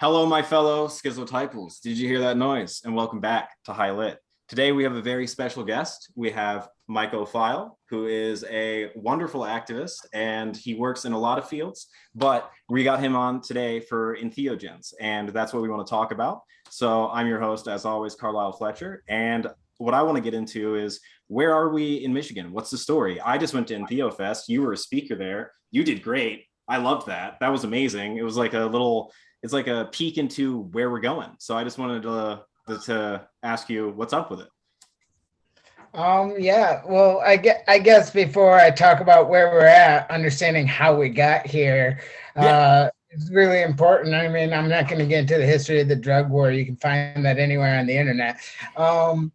Hello, my fellow schizotypals. Did you hear that noise? And welcome back to High Lit. Today, we have a very special guest. We have Michael Phile, who is a wonderful activist, and he works in a lot of fields, but we got him on today for Entheogens, and that's what we want to talk about. So I'm your host, as always, Carlisle Fletcher, and what I want to get into is, where are we in Michigan? What's the story? I just went to EntheoFest. You were a speaker there. You did great. I loved that. That was amazing. It was like it's like a peek into where we're going. So I just wanted to ask you what's up with it. Yeah, well, I guess before I talk about where we're at, understanding how we got here, it's really important. I mean, I'm not going to get into the history of the drug war. You can find that anywhere on the internet. But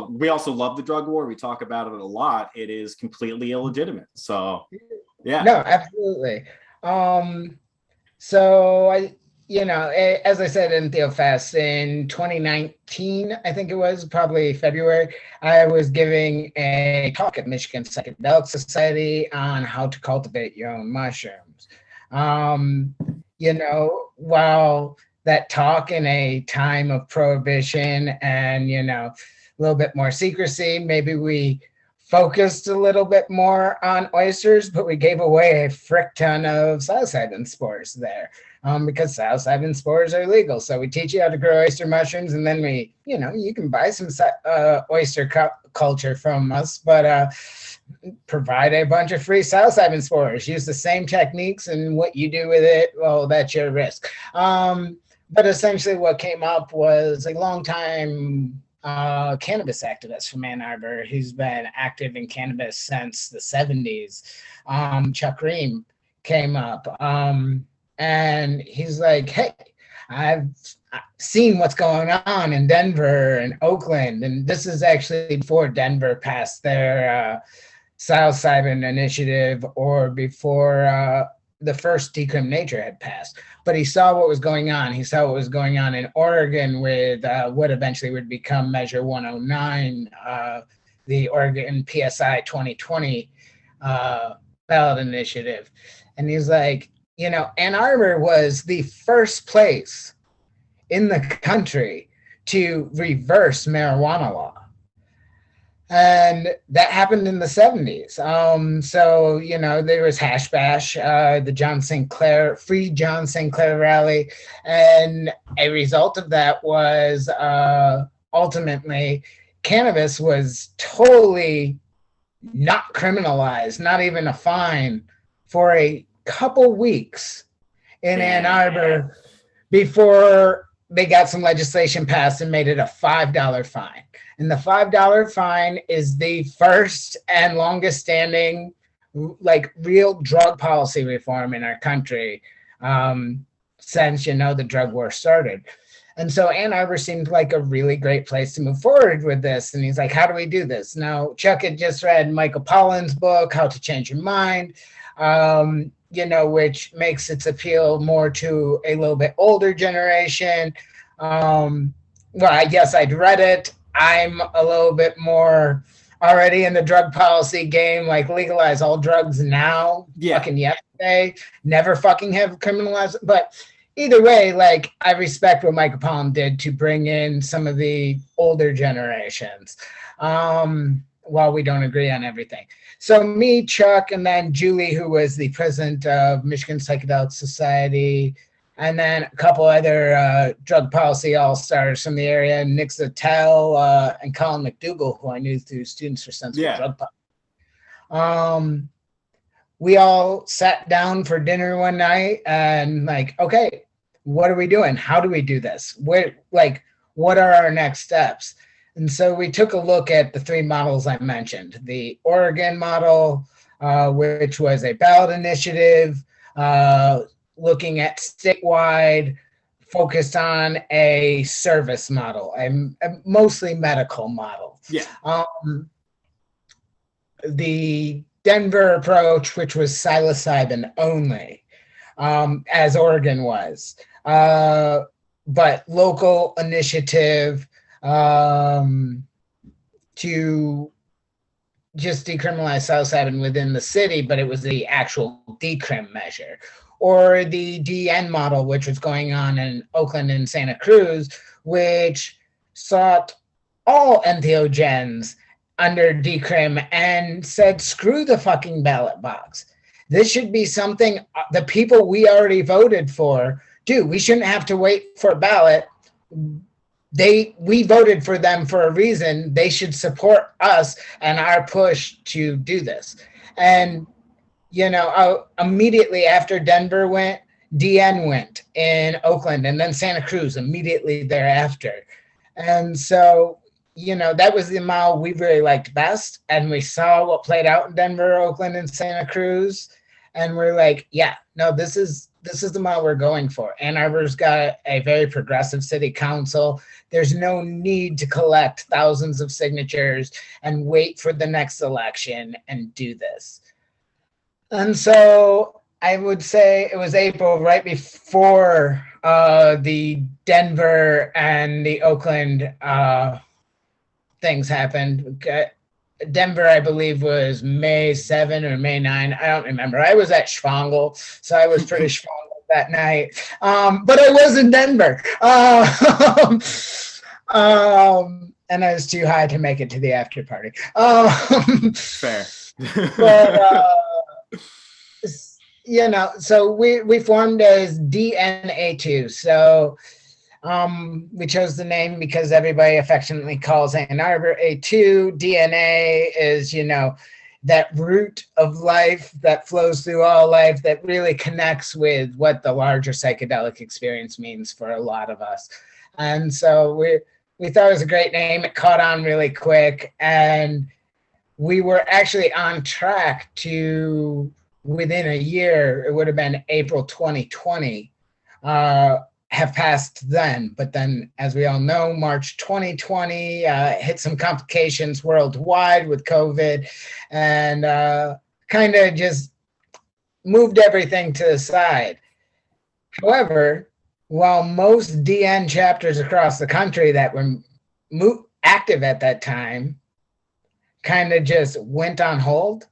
we also love the drug war. We talk about it a lot. It is completely illegitimate. So, yeah. No, absolutely. So as I said in TheoFest in 2019, I think it was probably February, I was giving a talk at Michigan Psychedelic Society on how to cultivate your own mushrooms. While that talk in a time of prohibition and, a little bit more secrecy, maybe we focused a little bit more on oysters, but we gave away a frick ton of psilocybin spores there because psilocybin spores are legal. So we teach you how to grow oyster mushrooms, and then you can buy some oyster culture from us, but provide a bunch of free psilocybin spores. Use the same techniques, and what you do with it, well, that's your risk. But essentially what came up was a long time cannabis activist from Ann Arbor. He's been active in cannabis since the 70s. Chuck Ream came up and he's like, hey, I've seen what's going on in Denver and Oakland. And this is actually before Denver passed their psilocybin initiative, or before the first decriminalization had passed. But he saw what was going on. He saw what was going on in Oregon with what eventually would become Measure 109, the Oregon PSI 2020 ballot initiative. And he's like, Ann Arbor was the first place in the country to reverse marijuana law. And that happened in the 70s. So, there was Hash Bash, the Free John St. Clair rally. And a result of that was ultimately cannabis was totally not criminalized, not even a fine, for a couple weeks in Ann Arbor before they got some legislation passed and made it a $5 fine. And the $5 fine is the first and longest standing, real drug policy reform in our country since, the drug war started. And so Ann Arbor seemed like a really great place to move forward with this. And he's like, how do we do this? Now, Chuck had just read Michael Pollan's book, How to Change Your Mind, which makes its appeal more to a little bit older generation. Well, I guess I'd read it. I'm a little bit more already in the drug policy game, like legalize all drugs now. Yeah. Fucking yesterday, never fucking have criminalized. But either way, I respect what Michael Pollan did to bring in some of the older generations, while we don't agree on everything. So me, Chuck, and then Julie, who was the president of Michigan Psychedelic Society, and then a couple other drug policy all-stars from the area, Nick Zattel and Colin McDougall, who I knew through Students for Sensible Drug Policy. We all sat down for dinner one night and okay, what are we doing? How do we do this? What are our next steps? And so we took a look at the three models I mentioned. The Oregon model, which was a ballot initiative, looking at statewide, focused on a service model, a mostly medical model. Yeah. The Denver approach, which was psilocybin only, as Oregon was, but local initiative to just decriminalize psilocybin within the city, but it was the actual decrim measure. or the DN model, which was going on in Oakland and Santa Cruz, which sought all entheogens under decrim and said, screw the fucking ballot box. This should be something the people we already voted for do. We shouldn't have to wait for a ballot. We voted for them for a reason. They should support us and our push to do this. And, you know, immediately after Denver went, DN went in Oakland, and then Santa Cruz immediately thereafter. And so, you know, that was the model we really liked best. And we saw what played out in Denver, Oakland, and Santa Cruz. And we're like, yeah, no, this is the model we're going for. Ann Arbor's got a very progressive city council. There's no need to collect thousands of signatures and wait for the next election and do this. And so I would say it was April, right before the Denver and the Oakland things happened. Denver, I believe, was May 7 or May 9. I don't remember. I was at Schwangel, so I was pretty Schwangel that night. But I was in Denver. And I was too high to make it to the after party. Fair. But, you know, so we formed as DNA2. So we chose the name because everybody affectionately calls Ann Arbor A2. DNA is, you know, that root of life that flows through all life that really connects with what the larger psychedelic experience means for a lot of us. And so we thought it was a great name. It caught on really quick. And we were actually on track to, within a year, it would have been April 2020, have passed then. But then, as we all know, March 2020 hit some complications worldwide with COVID and kind of just moved everything to the side. However, while most DN chapters across the country that were active at that time kind of just went on hold,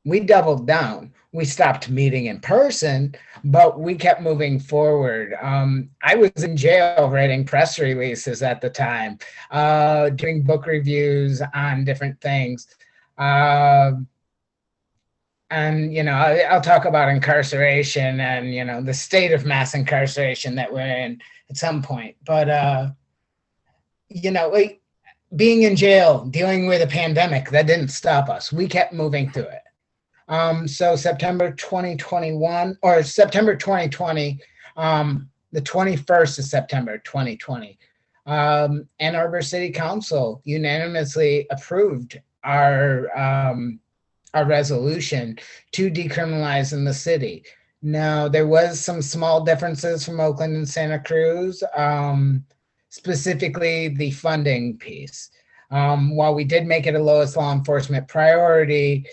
we doubled down. We stopped meeting in person, but we kept moving forward. I was in jail writing press releases at the time, doing book reviews on different things. And, you know, I'll talk about incarceration and, you know, the state of mass incarceration that we're in at some point. But, you know, being in jail, dealing with a pandemic, that didn't stop us. We kept moving through it. So September 2021 or September 2020, the 21st of September 2020, Ann Arbor City Council unanimously approved our resolution to decriminalize in the city. Now, there was some small differences from Oakland and Santa Cruz, specifically the funding piece. While we did make it a lowest law enforcement priority,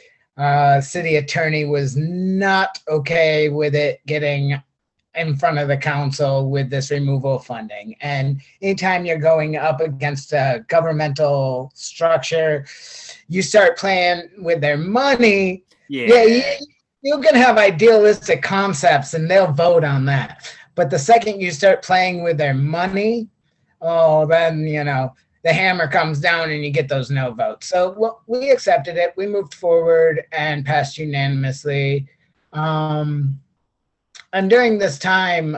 city attorney was not okay with it getting in front of the council with this removal of funding. And anytime you're going up against a governmental structure, you start playing with their money. Yeah, you can have idealistic concepts and they'll vote on that. But the second you start playing with their money, oh, then, you know, the hammer comes down and you get those no votes. So well, we accepted it. We moved forward and passed unanimously. And during this time,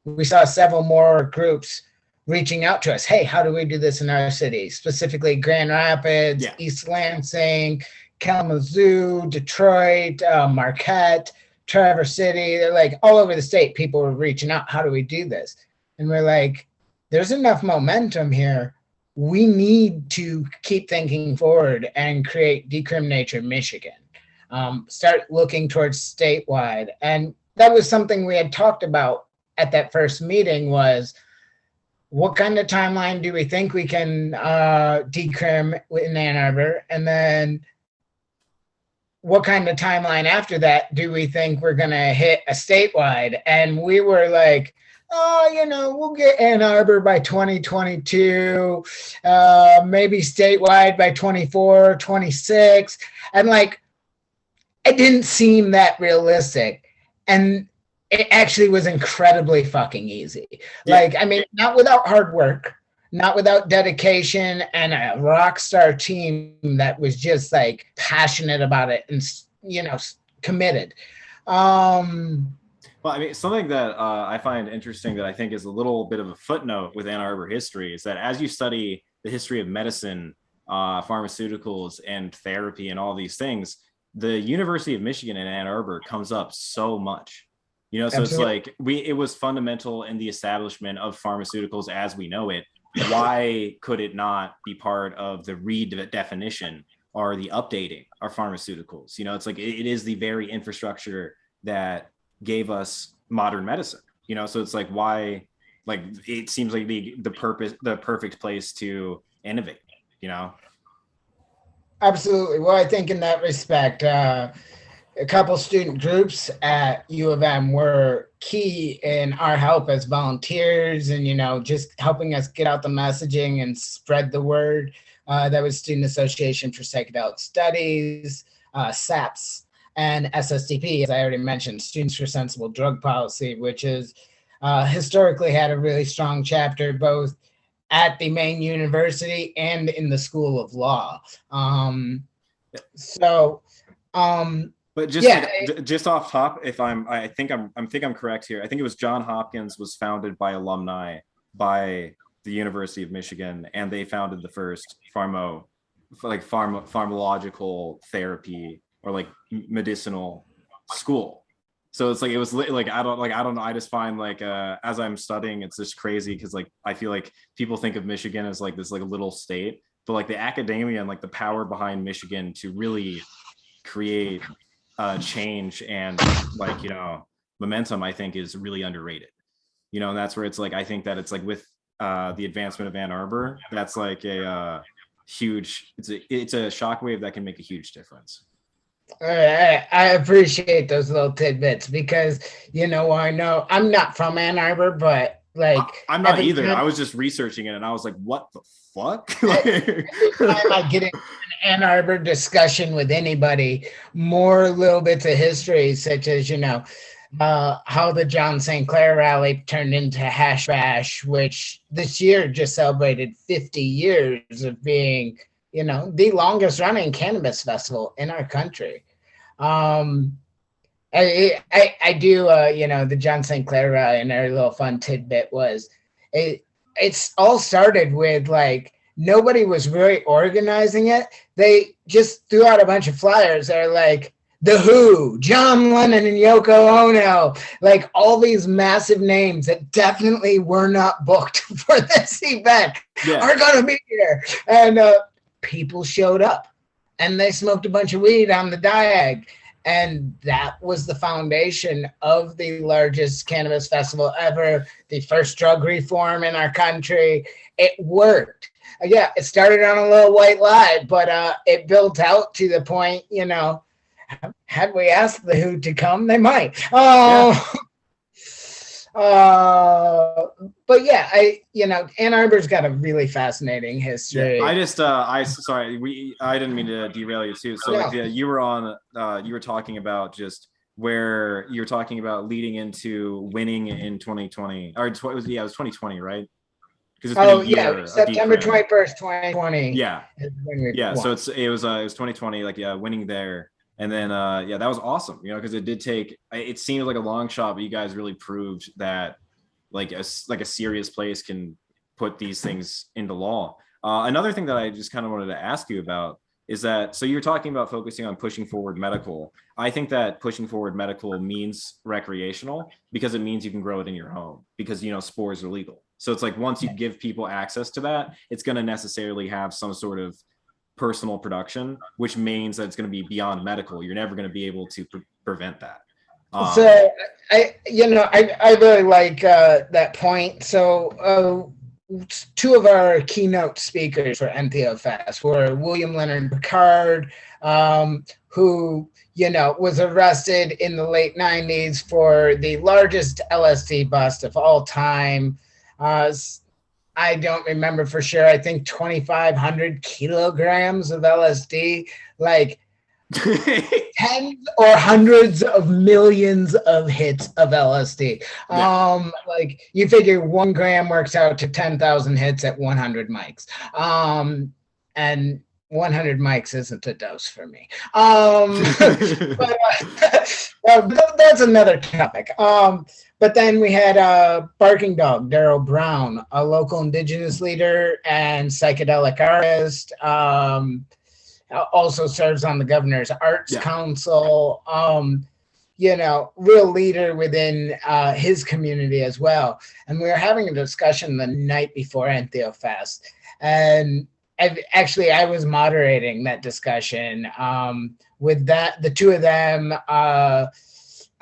we saw several more groups reaching out to us. Hey, how do we do this in our city? Specifically Grand Rapids, East Lansing, Kalamazoo, Detroit, Marquette, Traverse City. They're like all over the state, people were reaching out. How do we do this? And we're like, there's enough momentum here. We need to keep thinking forward and create Decrimination Michigan. Start looking towards statewide. And that was something we had talked about at that first meeting was, what kind of timeline do we think we can decrim in Ann Arbor? And then what kind of timeline after that do we think we're gonna hit a statewide? And we were like, oh, you know, we'll get Ann Arbor by 2022, maybe statewide by 24, 26. And like, it didn't seem that realistic. And it actually was incredibly fucking easy. Yeah. Like, I mean, not without hard work, not without dedication and a rock star team that was just like passionate about it and, committed. Um, Well, I mean, something that I find interesting that I think is a little bit of a footnote with Ann Arbor history is that as you study the history of medicine, pharmaceuticals, and therapy, and all these things, the University of Michigan in Ann Arbor comes up so much. So it's Absolutely. like it was fundamental in the establishment of pharmaceuticals as we know it. Why could it not be part of the redefinition or the updating of pharmaceuticals? It's like it is the very infrastructure that gave us modern medicine. So it's like why, like it seems like the perfect place to innovate. Absolutely. Well, I think in that respect, a couple student groups at U of M were key in our help as volunteers and, just helping us get out the messaging and spread the word. That was Student Association for Psychedelic Studies, SAPS, and SSDP, as I already mentioned, Students for Sensible Drug Policy, which is historically had a really strong chapter both at the main university and in the School of Law. So, But just yeah, just off top, if I think I'm correct here. I think it was John Hopkins was founded by alumni by the University of Michigan, and they founded the first pharmacological therapy or like medicinal school. So it's like it was like I don't know. I just find like as I'm studying, it's just crazy because like I feel like people think of Michigan as like this like a little state, but like the academia and like the power behind Michigan to really create change and like momentum, I think is really underrated. And that's where it's like I think that it's like with the advancement of Ann Arbor, that's like a huge. It's a shockwave that can make a huge difference. I appreciate those little tidbits because I know I'm not from Ann Arbor, but like I'm not every either. time, I was just researching it and I was like, what the fuck? every time I get in an Ann Arbor discussion with anybody, more little bits of history, such as how the John St. Clair rally turned into Hash Bash, which this year just celebrated 50 years of being, the longest running cannabis festival in our country. Um, I do, the John St. Clair rally, and a little fun tidbit was it's all started with like nobody was really organizing it. They just threw out a bunch of flyers that are like, the Who, John Lennon and Yoko Ono, like all these massive names that definitely were not booked for this event are going to be here. And people showed up and they smoked a bunch of weed on the diag. And that was the foundation of the largest cannabis festival ever, the first drug reform in our country. It worked. Yeah, it started on a little white lie, but it built out to the point, had we asked the Who to come, they might. But yeah, Ann Arbor's got a really fascinating history. Yeah, I didn't mean to derail you too. So No. like, you were talking about just where you're talking about leading into winning in 2020 or it was 2020, right? Because it's been a year. September 21st, 2020. Yeah. So it was 2020, like winning there. And then that was awesome, because it seemed like a long shot, but you guys really proved that like a serious place can put these things into law. Another thing that I just kind of wanted to ask you about is that, so you're talking about focusing on pushing forward medical. I think that pushing forward medical means recreational because it means you can grow it in your home because, spores are legal. So it's like once you give people access to that, it's going to necessarily have some sort of personal production, which means that it's going to be beyond medical. You're never going to be able to prevent that. So I really like that point. So two of our keynote speakers for Entheogens were William Leonard Picard, who was arrested in the late 90s for the largest LSD bust of all time. I don't remember for sure. I think 2,500 kilograms of LSD. Like, tens or hundreds of millions of hits of LSD. Yeah. Like you figure 1 gram works out to 10,000 hits at 100 mics. And 100 mics isn't a dose for me. But that's another topic. But then we had Barking Dog, Daryl Brown, a local indigenous leader and psychedelic artist. Also serves on the governor's arts council. Real leader within his community as well. And we were having a discussion the night before Entheofest. And I was moderating that discussion with the two of them,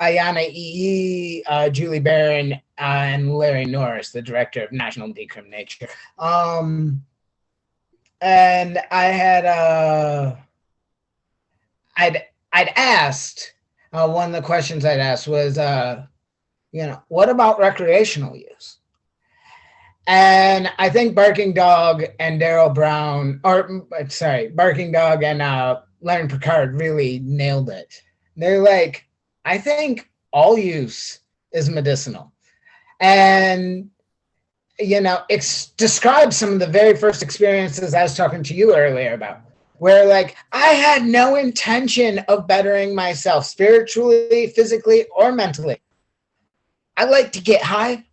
Ayana E. Julie Barron, and Larry Norris, the director of National Decrimination. And I had I'd asked one of the questions I'd asked was what about recreational use? And I think Barking Dog and Daryl Brown, Barking Dog and Larry Picard really nailed it. They're like, I think all use is medicinal. And it describes some of the very first experiences I was talking to you earlier about, where like I had no intention of bettering myself spiritually, physically, or mentally. I like to get high.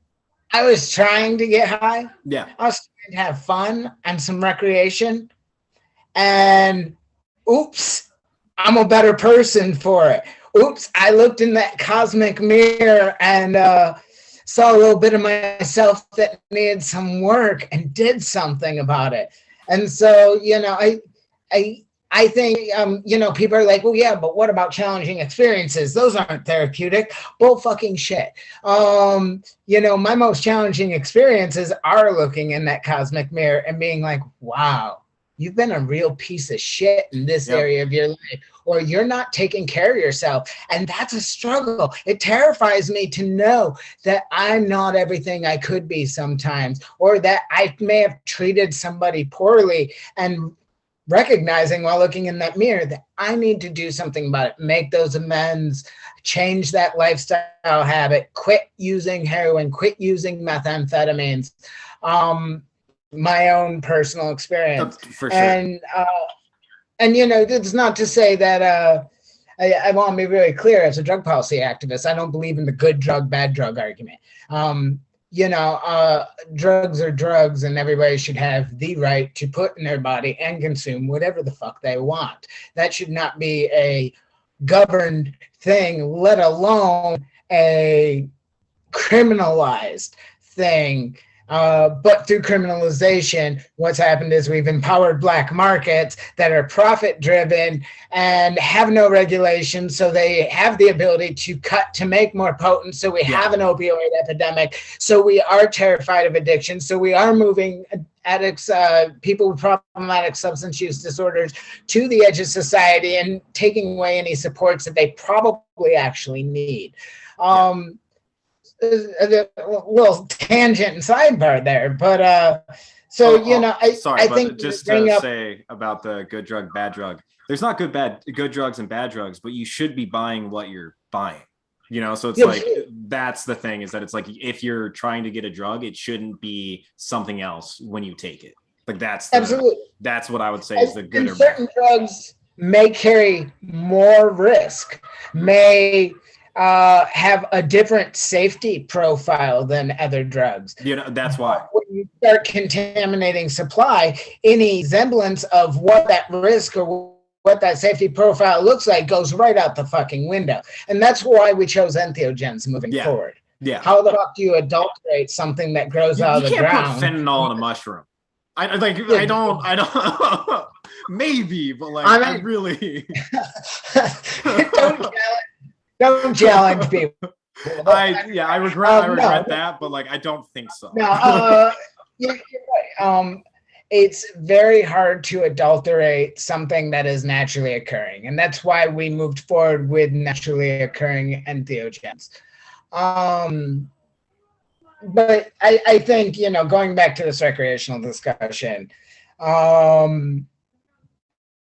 I was trying to get high. Yeah. I was trying to have fun and some recreation. And oops, I'm a better person for it. Oops, I looked in that cosmic mirror and saw a little bit of myself that needed some work and did something about it. And so, I think, people are like, well, yeah, but what about challenging experiences? Those aren't therapeutic. Bull fucking shit. My most challenging experiences are looking in that cosmic mirror and being like, wow, you've been a real piece of shit in this area of your life, or you're not taking care of yourself. And that's a struggle. It terrifies me to know that I'm not everything I could be sometimes, or that I may have treated somebody poorly, and recognizing while looking in that mirror that I need to do something about it, make those amends, change that lifestyle habit, quit using heroin, quit using methamphetamines. My own personal experience. For sure. And it's not to say that I want to be really clear as a drug policy activist. I don't believe in the good drug, bad drug argument. Drugs are drugs, and everybody should have the right to put in their body and consume whatever the fuck they want. That should not be a governed thing, let alone a criminalized thing. But through criminalization, what's happened is we've empowered black markets that are profit driven and have no regulation. So they have the ability to cut to make more potent. So we have an opioid epidemic. So we are terrified of addiction. So we are moving addicts, people with problematic substance use disorders to the edge of society and taking away any supports that they probably actually need. A little tangent and sidebar there, but I think just to say about the good drug, bad drug, there's not good drugs and bad drugs, but you should be buying what you're buying, so it's like, that's the thing, is that it's like, if you're trying to get a drug, it shouldn't be something else when you take it. Like absolutely, that's what I would say is the good. And certain drugs may carry more risk, may have a different safety profile than other drugs. That's why when you start contaminating supply, any semblance of what that risk or what that safety profile looks like goes right out the fucking window. And that's why we chose entheogens moving forward. Yeah. How the fuck do you adulterate something that grows out of the ground? You can't put fentanyl in a mushroom. I don't maybe, but like, I really don't challenge people. I regret that, but like, I don't think so. No, you're right. It's very hard to adulterate something that is naturally occurring, and that's why we moved forward with naturally occurring entheogens. But I think, going back to this recreational discussion, I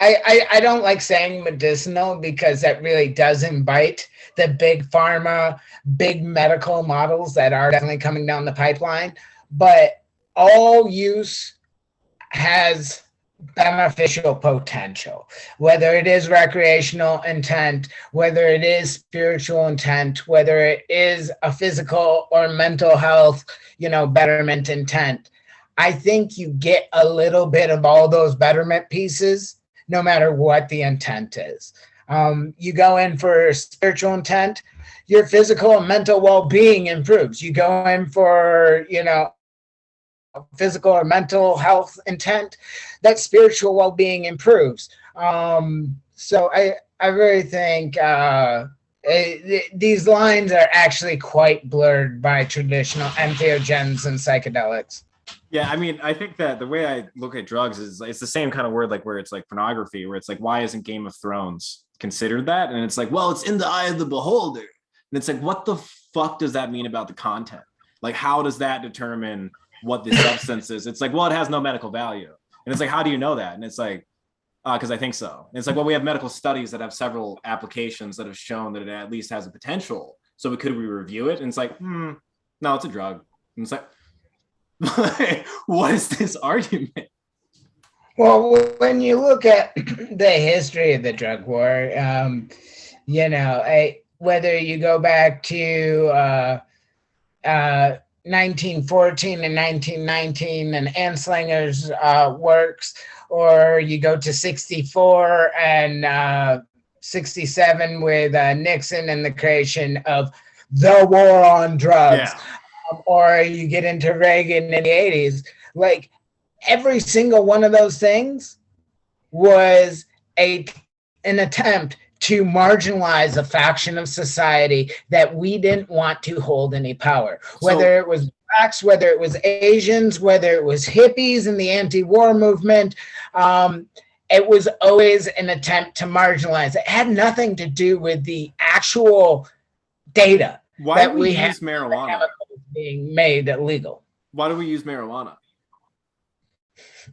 I don't like saying medicinal because that really does invite the big pharma, big medical models that are definitely coming down the pipeline. But all use has beneficial potential, whether it is recreational intent, whether it is spiritual intent, whether it is a physical or mental health, betterment intent. I think you get a little bit of all those betterment pieces, no matter what the intent is. You go in for spiritual intent, your physical and mental well-being improves. You go in for, physical or mental health intent, that spiritual well-being improves. So I really think these lines are actually quite blurred by traditional entheogens and psychedelics. Yeah, I mean, I think that the way I look at drugs is it's the same kind of word, like where it's like pornography, where it's like, why isn't Game of Thrones considered that? And it's like, well, it's in the eye of the beholder. And it's like, what the fuck does that mean about the content? Like, how does that determine what the substance is? It's like, well, it has no medical value. And it's like, how do you know that? And it's like, because I think so. And it's like, well, we have medical studies that have several applications that have shown that it at least has a potential. So could we review it? And it's like, no, it's a drug. And it's like, what is this argument? Well, when you look at the history of the drug war, whether you go back to 1914 and 1919 and Anslinger's works, or you go to 64 and 67 with Nixon and the creation of the war on drugs. Yeah. Or you get into Reagan in the 80s, like every single one of those things was an attempt to marginalize a faction of society that we didn't want to hold any power. Whether it was blacks, whether it was Asians, whether it was hippies in the anti-war movement, it was always an attempt to marginalize. It had nothing to do with the actual data. Why do we use marijuana? Being made illegal. Why do we use marijuana?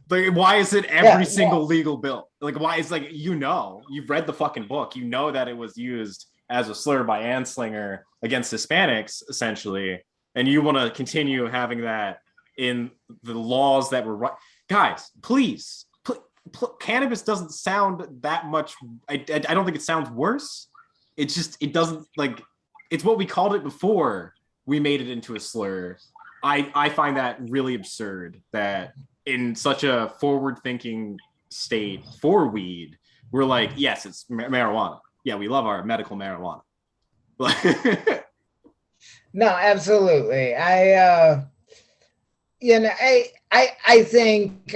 Like, why is it every single legal bill? Like, why is like, you've read the fucking book, that it was used as a slur by Anslinger against Hispanics, essentially, and you want to continue having that in the laws that were guys, please. Cannabis doesn't sound that much. I don't think it sounds worse. It doesn't, like, it's what we called it before we made it into a slur. I find that really absurd that in such a forward-thinking state for weed, we're like, yes, it's marijuana. Yeah, we love our medical marijuana. No, absolutely. I think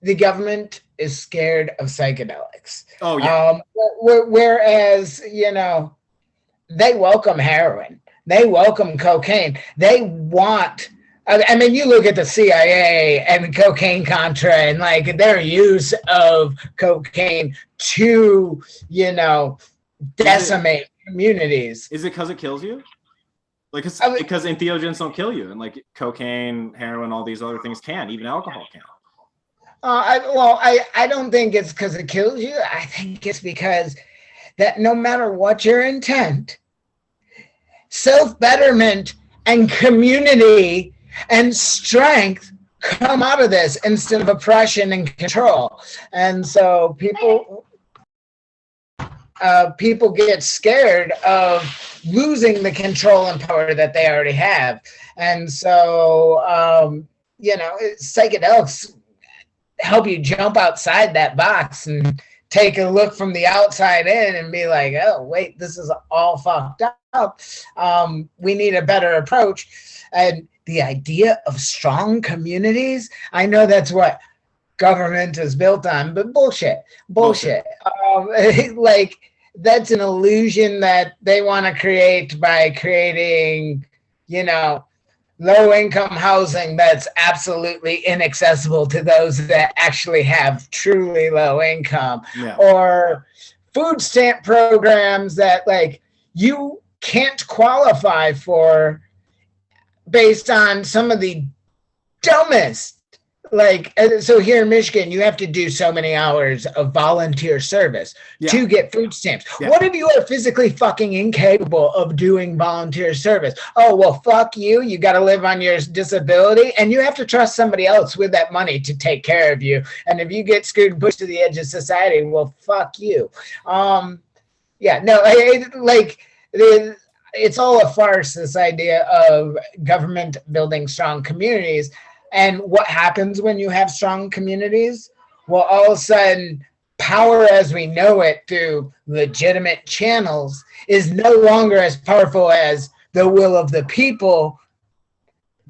the government is scared of psychedelics. Oh yeah. Whereas they welcome heroin, they welcome cocaine, they want. I mean, you look at the CIA and cocaine Contra and like their use of cocaine to, decimate communities. Is it because it kills you? Like, because entheogens don't kill you, and like cocaine, heroin, all these other things can, even alcohol can. I don't think it's because it kills you. I think it's because that no matter what your intent, self-betterment and community and strength come out of this instead of oppression and control. And so people get scared of losing the control and power that they already have. And so, psychedelics help you jump outside that box and take a look from the outside in and be like, oh, wait, this is all fucked up. We need a better approach. And the idea of strong communities, I know that's what government is built on, but bullshit. Like, that's an illusion that they want to create by creating, low-income housing that's absolutely inaccessible to those that actually have truly low income, or food stamp programs that like you can't qualify for based on some of the dumbest Like, so here in Michigan, you have to do so many hours of volunteer service to get food stamps. What if you are physically fucking incapable of doing volunteer service? Oh, well, fuck you. You got to live on your disability, and you have to trust somebody else with that money to take care of you. And if you get screwed and pushed to the edge of society, well, fuck you. It's all a farce, this idea of government building strong communities. And what happens when you have strong communities? Well, all of a sudden, power as we know it through legitimate channels is no longer as powerful as the will of the people,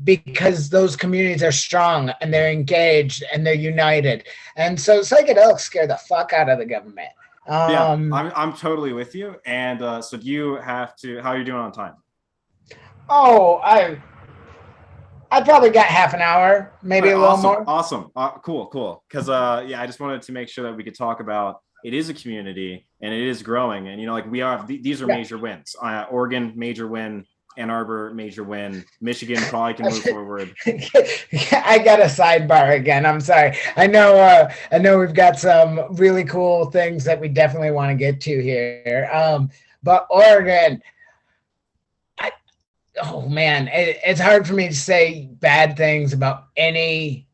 because those communities are strong and they're engaged and they're united. And so psychedelics scare the fuck out of the government. I'm totally with you. And so do you have to, how are you doing on time? Oh, I probably got half an hour, maybe a little more. Awesome. Cool. Because I just wanted to make sure that we could talk about, it is a community and it is growing. And, like we are, these are major wins. Oregon, major win. Ann Arbor, major win. Michigan probably can move forward. I got a sidebar again. I'm sorry. I know we've got some really cool things that we definitely want to get to here. But Oregon, oh man, it's hard for me to say bad things about any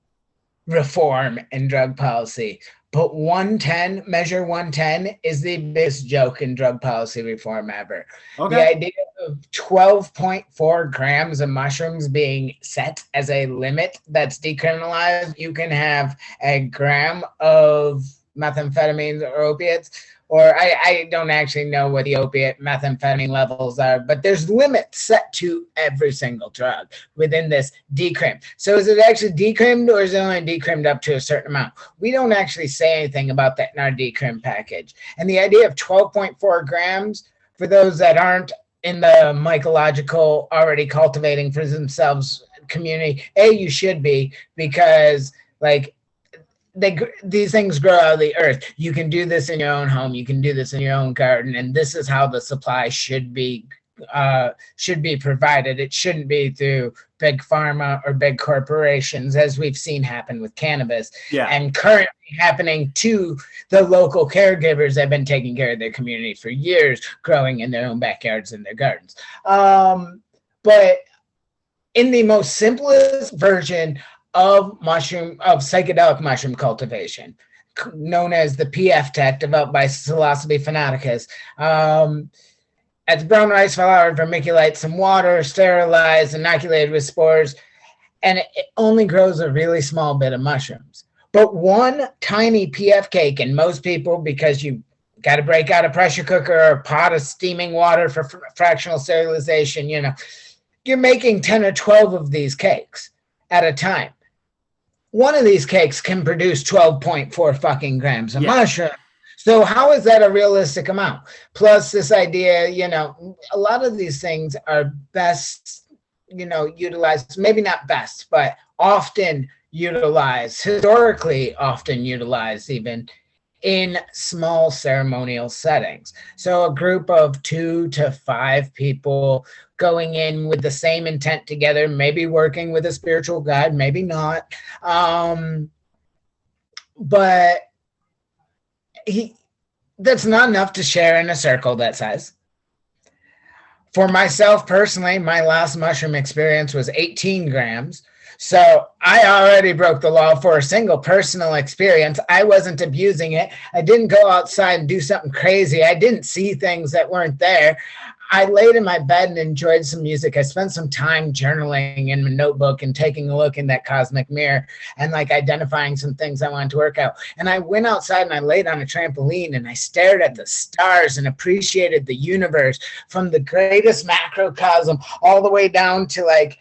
reform in drug policy. But Measure 110 is the biggest joke in drug policy reform ever. Okay. The idea of 12.4 grams of mushrooms being set as a limit that's decriminalized. You can have a gram of methamphetamines or opiates, or I don't actually know what the opiate methamphetamine levels are, but there's limits set to every single drug within this decrim. So is it actually decrimmed, or is it only decrimmed up to a certain amount? We don't actually say anything about that in our decrim package. And the idea of 12.4 grams, for those that aren't in the mycological already cultivating for themselves community, you should be, because like, these things grow out of the earth. You can do this in your own home. You can do this in your own garden. And this is how the supply should be provided. It shouldn't be through big pharma or big corporations, as we've seen happen with cannabis. And currently happening to the local caregivers that have been taking care of their community for years, growing in their own backyards and their gardens. But in the most simplest version of psychedelic mushroom cultivation, known as the PF tech, developed by Psilocybe fanaticus. It's brown rice flour, vermiculite, some water, sterilized, inoculated with spores, and it only grows a really small bit of mushrooms. But one tiny PF cake, and most people, because you got to break out a pressure cooker or a pot of steaming water for fractional sterilization, you're making 10 or 12 of these cakes at a time. One of these cakes can produce 12.4 fucking grams of mushroom. So how is that a realistic amount? Plus this idea, a lot of these things are best, utilized, maybe not best, but often utilized, historically often utilized even in small ceremonial settings. So a group of 2 to 5 people going in with the same intent together, maybe working with a spiritual guide, maybe not. But that's not enough to share in a circle that size. For myself personally, my last mushroom experience was 18 grams. So I already broke the law for a single personal experience. I wasn't abusing it. I didn't go outside and do something crazy. I didn't see things that weren't there. I laid in my bed and enjoyed some music. I spent some time journaling in my notebook and taking a look in that cosmic mirror and identifying some things I wanted to work out. And I went outside and I laid on a trampoline and I stared at the stars and appreciated the universe, from the greatest macrocosm all the way down to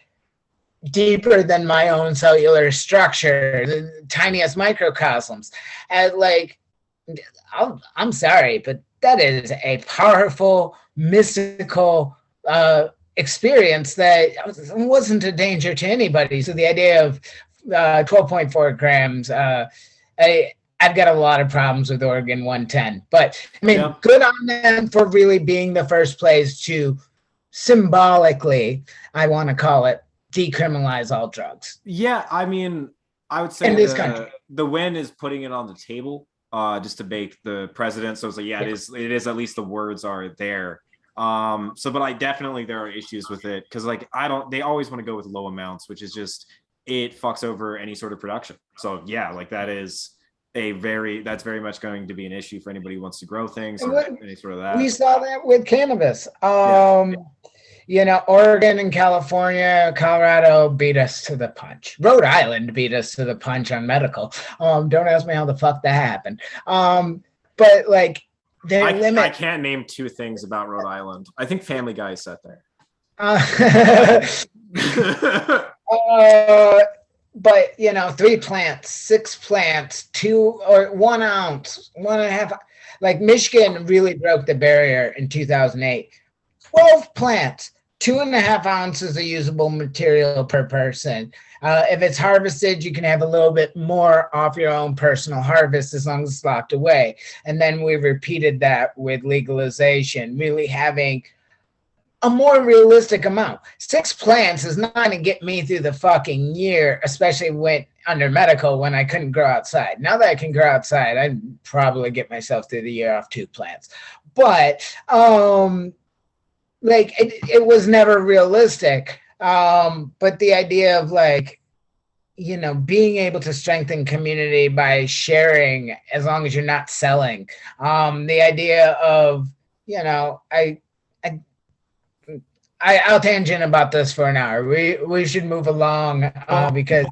deeper than my own cellular structure, the tiniest microcosms. And I'm sorry, but that is a powerful, mystical experience that wasn't a danger to anybody. So the idea of 12.4 grams, I've got a lot of problems with Oregon 110. But good on them for really being the first place to symbolically, I want to call it, decriminalize all drugs. Yeah, I mean, I would say in this country. the win is putting it on the table, just to make the president. So it's like, yeah, it is at least the words are there. But I definitely, there are issues with it because like they always want to go with low amounts, which is just, it fucks over any sort of production. So yeah, like that's very much going to be an issue for anybody who wants to grow things or any sort of that. We saw that with cannabis. Oregon and California, Colorado beat us to the punch. Rhode Island beat us to the punch on medical. Don't ask me how the fuck that happened. But like, I can't name two things about Rhode Island. I think Family Guy is set there. But 3 plants, 6 plants, 2 or 1 ounce, 1.5. Like Michigan really broke the barrier in 2008. 12 plants, 2.5 ounces of usable material per person. If it's harvested, you can have a little bit more off your own personal harvest as long as it's locked away. And then we repeated that with legalization, really having a more realistic amount. 6 plants is not going to get me through the fucking year, especially under medical when I couldn't grow outside. Now that I can grow outside, I'd probably get myself through the year off 2 plants. But it was never realistic. But the idea of being able to strengthen community by sharing as long as you're not selling. The idea of, I'll tangent about this for an hour. We should move along because.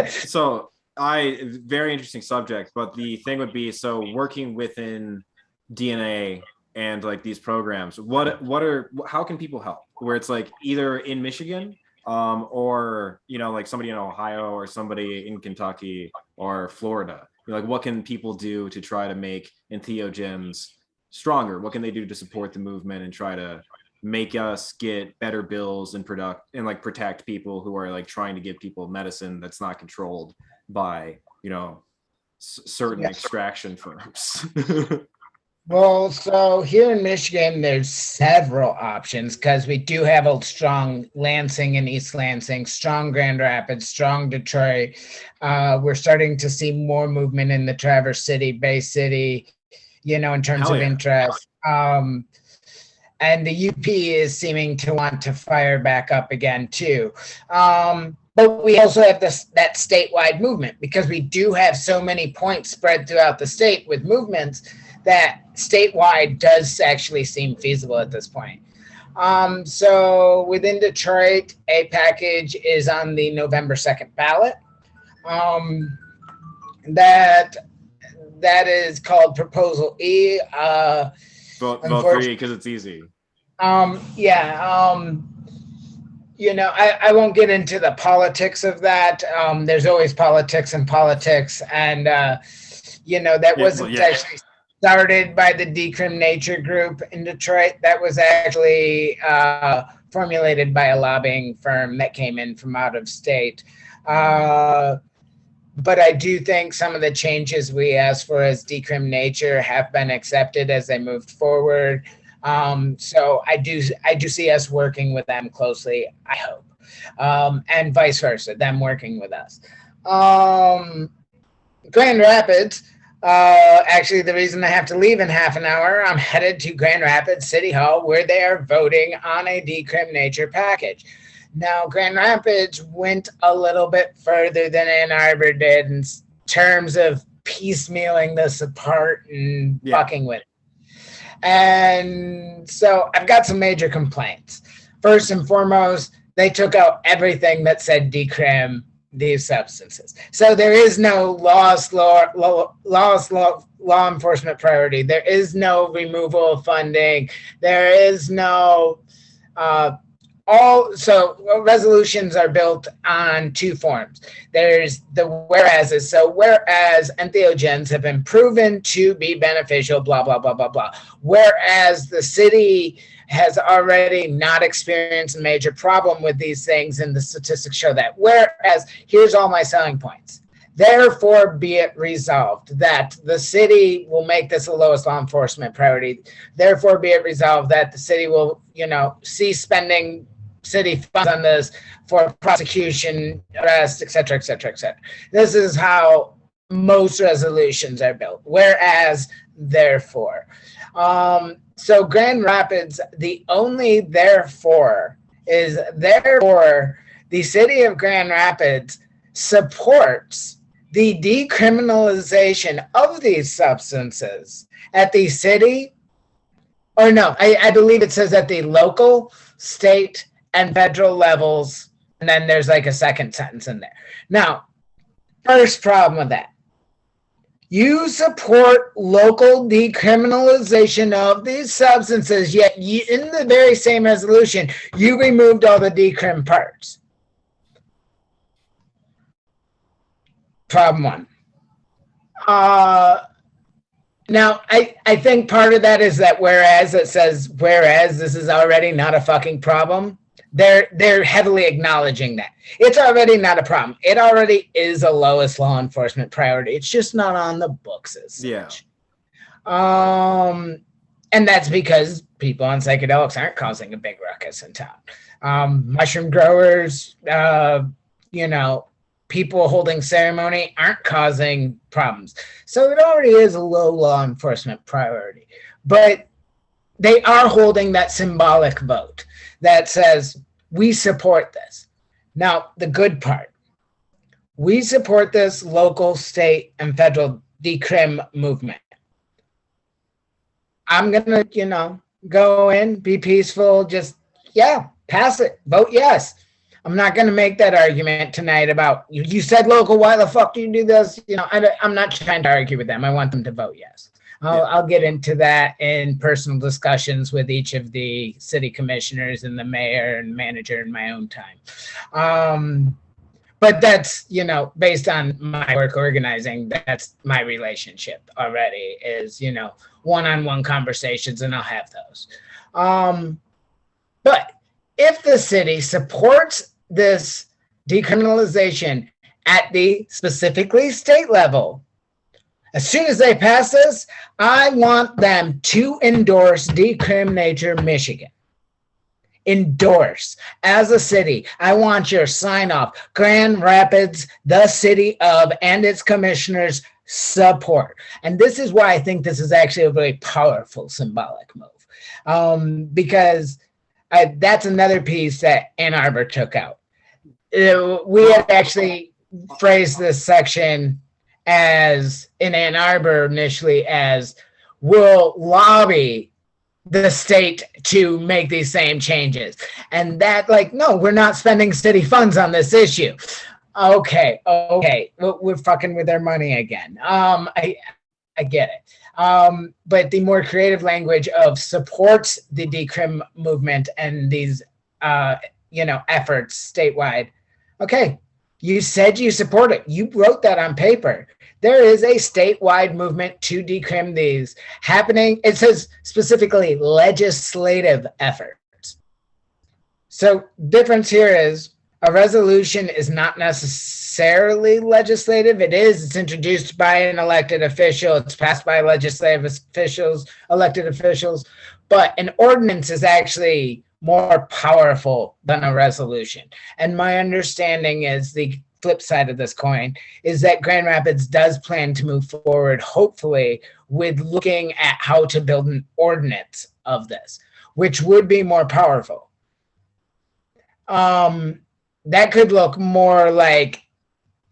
So very interesting subject, but the thing would be, so working within DNA and like these programs, how can people help? Where it's like either in Michigan, or like somebody in Ohio or somebody in Kentucky or Florida. Like, what can people do to try to make Entheogens stronger? What can they do to support the movement and try to make us get better bills and protect people who are like trying to give people medicine that's not controlled by certain extraction firms? Well, so here in Michigan, there's several options because we do have a strong Lansing and East Lansing, strong Grand Rapids, strong Detroit. We're starting to see more movement in the Traverse City, Bay City, in terms of interest. And the UP is seeming to want to fire back up again too. But we also have that statewide movement because we do have so many points spread throughout the state with movements that statewide does actually seem feasible at this point. So within Detroit, a package is on the November 2nd ballot. That is called Proposal E. Vote for E because it's easy. I won't get into the politics of that. There's always politics in politics, and that wasn't actually started by the Decrim Nature group in Detroit. That was actually formulated by a lobbying firm that came in from out of state. But I do think some of the changes we asked for as Decrim Nature have been accepted as they moved forward. So I do see us working with them closely, I hope, and vice versa, them working with us. Grand Rapids. Actually, the reason I have to leave in half an hour, I'm headed to Grand Rapids City Hall where they are voting on a Decrim Nature package. Now, Grand Rapids went a little bit further than Ann Arbor did in terms of piecemealing this apart and fucking with it. And so I've got some major complaints. First and foremost, they took out everything that said decrim these substances. So there is no law enforcement priority. There is no removal of funding. There is no resolutions are built on 2 forms. There's the whereases. So whereas entheogens have been proven to be beneficial, blah, blah, blah, blah, blah. Whereas the city has already not experienced a major problem with these things, and the statistics show that. Whereas, here's all my selling points. Therefore, be it resolved that the city will make this the lowest law enforcement priority. Therefore, be it resolved that the city will, cease spending city funds on this for prosecution, arrest, et cetera, et cetera, et cetera. This is how most resolutions are built. Whereas, therefore. So Grand Rapids, the only therefore is therefore the city of Grand Rapids supports the decriminalization of these substances at the city, or no, I believe it says at the local, state, and federal levels, and then there's like a second sentence in there. Now, first problem with that. You support local decriminalization of these substances, yet in the very same resolution, you removed all the decrim parts. Problem one. Now, I think part of that is that whereas it says, whereas this is already not a fucking problem, they're heavily acknowledging that. It's already not a problem. It already is a lowest law enforcement priority. It's just not on the books as such. Yeah. And that's because people on psychedelics aren't causing a big ruckus in town. Mushroom growers, people holding ceremony aren't causing problems. So it already is a low law enforcement priority. But they are holding that symbolic vote that says, we support this. Now, the good part, we support this local, state, and federal decrim movement. I'm going to, go in, be peaceful, just, pass it, vote yes. I'm not going to make that argument tonight about, you said local, why the fuck do you do this? I'm not trying to argue with them. I want them to vote yes. I'll get into that in personal discussions with each of the city commissioners and the mayor and manager in my own time. But that's, based on my work organizing, that's my relationship already is, one-on-one conversations, and I'll have those. But if the city supports this decriminalization at the specifically state level, as soon as they pass this, I want them to endorse Decriminator Michigan. Endorse. As a city, I want your sign off. Grand Rapids, the city of, and its commissioners support. And this is why I think this is actually a very powerful symbolic move. Because that's another piece that Ann Arbor took out. We had actually phrased this section as in Ann Arbor initially as will lobby the state to make these same changes. And that no, we're not spending city funds on this issue. Okay. We're fucking with their money again. I get it. But the more creative language of supports the decrim movement and these, efforts statewide. Okay. You said you support it. You wrote that on paper. There is a statewide movement to decrim these happening. It says specifically legislative efforts. So difference here is a resolution is not necessarily legislative. It's introduced by an elected official. It's passed by legislative officials, elected officials. But an ordinance is actually more powerful than a resolution. And my understanding is the flip side of this coin is that Grand Rapids does plan to move forward, hopefully, with looking at how to build an ordinance of this, which would be more powerful. That could look more like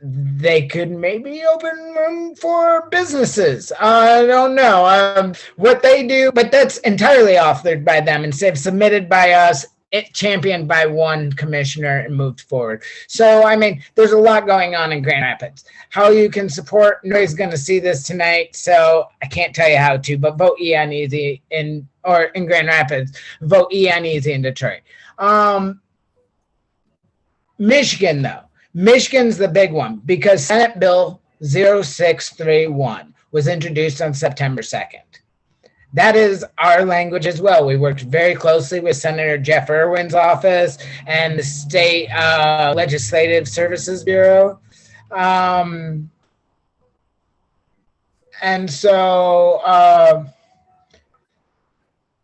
they could maybe open them for businesses. I don't know what they do, but that's entirely authored by them and submitted by us, it championed by one commissioner and moved forward. So, there's a lot going on in Grand Rapids. How you can support, nobody's going to see this tonight, so I can't tell you how to, but vote E on easy in Grand Rapids, vote E on easy in Detroit. Michigan, though. Michigan's the big one because Senate Bill 0631 was introduced on September 2nd. That is our language as well. We worked very closely with Senator Jeff Irwin's office and the State Legislative Services Bureau. And so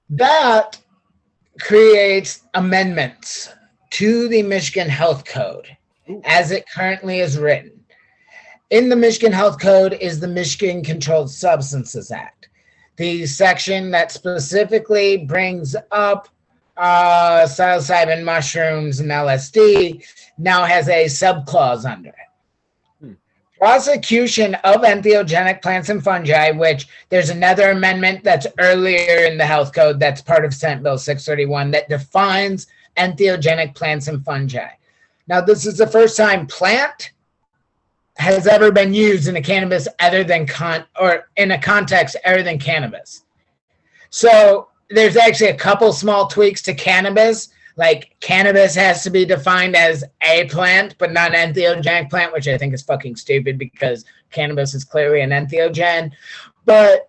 that creates amendments to the Michigan Health Code Ooh. as it currently is written. In the Michigan Health Code is the Michigan Controlled Substances Act, the section that specifically brings up psilocybin, mushrooms, and LSD, now has a subclause under it. Prosecution of entheogenic plants and fungi, which there's another amendment that's earlier in the health code that's part of Senate Bill 631 that defines entheogenic plants and fungi. Now, this is the first time plant has ever been used in a cannabis other than in a context other than cannabis. So there's actually a couple small tweaks to cannabis. Like cannabis has to be defined as a plant, but not an entheogenic plant, which I think is fucking stupid because cannabis is clearly an entheogen. But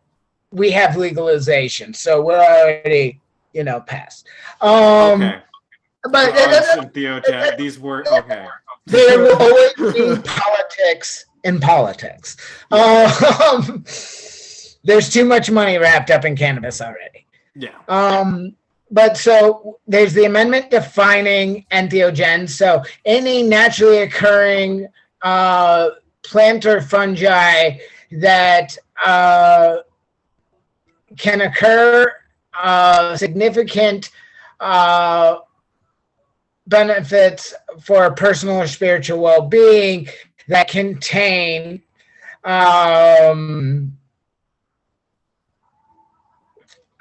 we have legalization, so we're already, past. Okay. But entheogen, these were okay. There will always be politics in politics. There's too much money wrapped up in cannabis already. Yeah. But so there's the amendment defining entheogens. So any naturally occurring plant or fungi that can occur significant benefits for personal or spiritual well-being that contain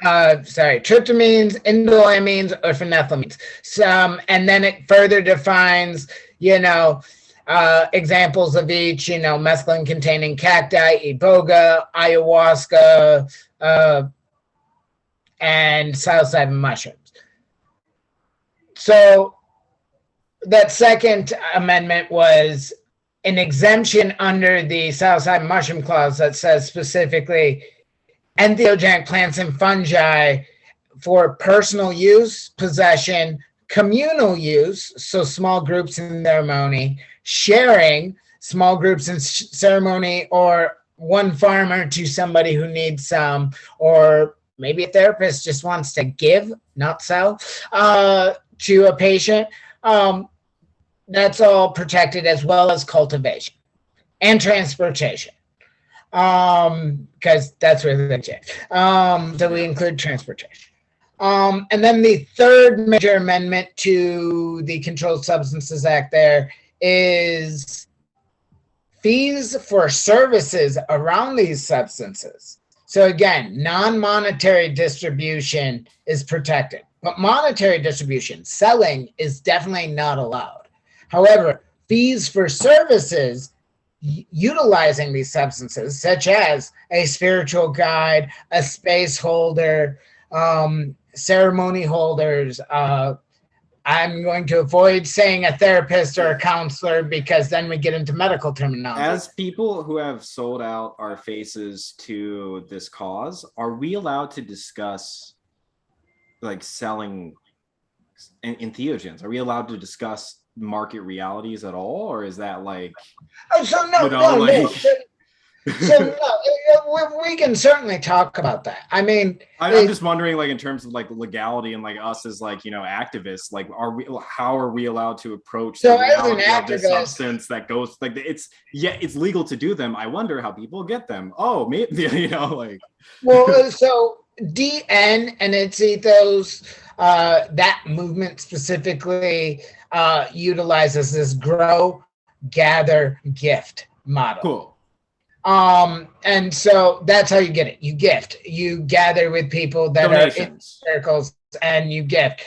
tryptamines, indoamines, or phenethylamines. And then it further defines, examples of each, mescaline-containing cacti, iboga, ayahuasca, and psilocybin mushrooms. So that second amendment was an exemption under the psilocybin mushroom clause that says specifically entheogenic plants and fungi for personal use, possession, communal use, so small groups in ceremony, sharing, small groups in ceremony, or one farmer to somebody who needs some, or maybe a therapist just wants to give, not sell, to a patient. That's all protected, as well as cultivation and transportation. Because that's where they change. So we include transportation. And then the third major amendment to the Controlled Substances Act there is fees for services around these substances. So again, non-monetary distribution is protected, but monetary distribution, selling, is definitely not allowed. However, fees for services utilizing these substances, such as a spiritual guide, a space holder, ceremony holders. I'm going to avoid saying a therapist or a counselor because then we get into medical terminology. As people who have sold out our faces to this cause, are we allowed to discuss like selling entheogens? Are we allowed to discuss market realities at all, or is that like we can certainly talk about that. I mean, I'm just wondering, like, in terms of like legality and like us as like activists, like how are we allowed to approach the reality of this substance that goes like it's legal to do them. I wonder how people get them. Oh, maybe like so DN and its ethos, that movement specifically utilizes this grow, gather, gift model. Cool. And so that's how you get it. You gift. You gather with people that donations. Are in circles and you gift.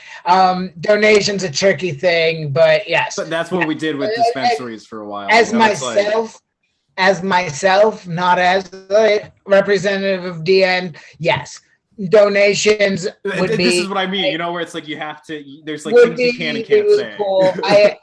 Donations a tricky thing, but yes. But that's what we did with dispensaries for a while. As myself, not as a representative of DN, yes. Donations would be. This is what I mean, where it's like you have to. There's like things you can and can't say. Cool. I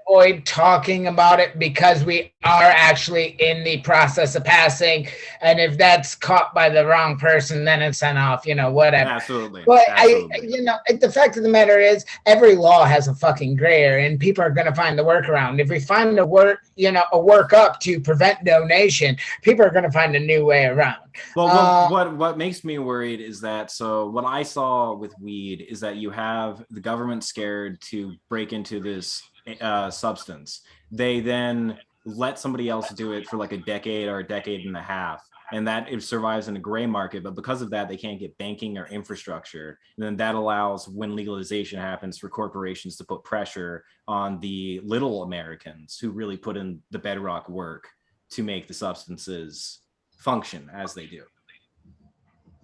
avoid talking about it because we are actually in the process of passing, and if that's caught by the wrong person, then it's sent off. Whatever. Absolutely. But the fact of the matter is, every law has a fucking gray area, and people are going to find the workaround. If we find a work up to prevent donation, people are going to find a new way around. Well, what makes me worried is that, so what I saw with weed is that you have the government scared to break into this substance. They then let somebody else do it for like a decade or a decade and a half, and that it survives in a gray market. But because of that, they can't get banking or infrastructure. And then that allows, when legalization happens, for corporations to put pressure on the little Americans who really put in the bedrock work to make the substances function as they do.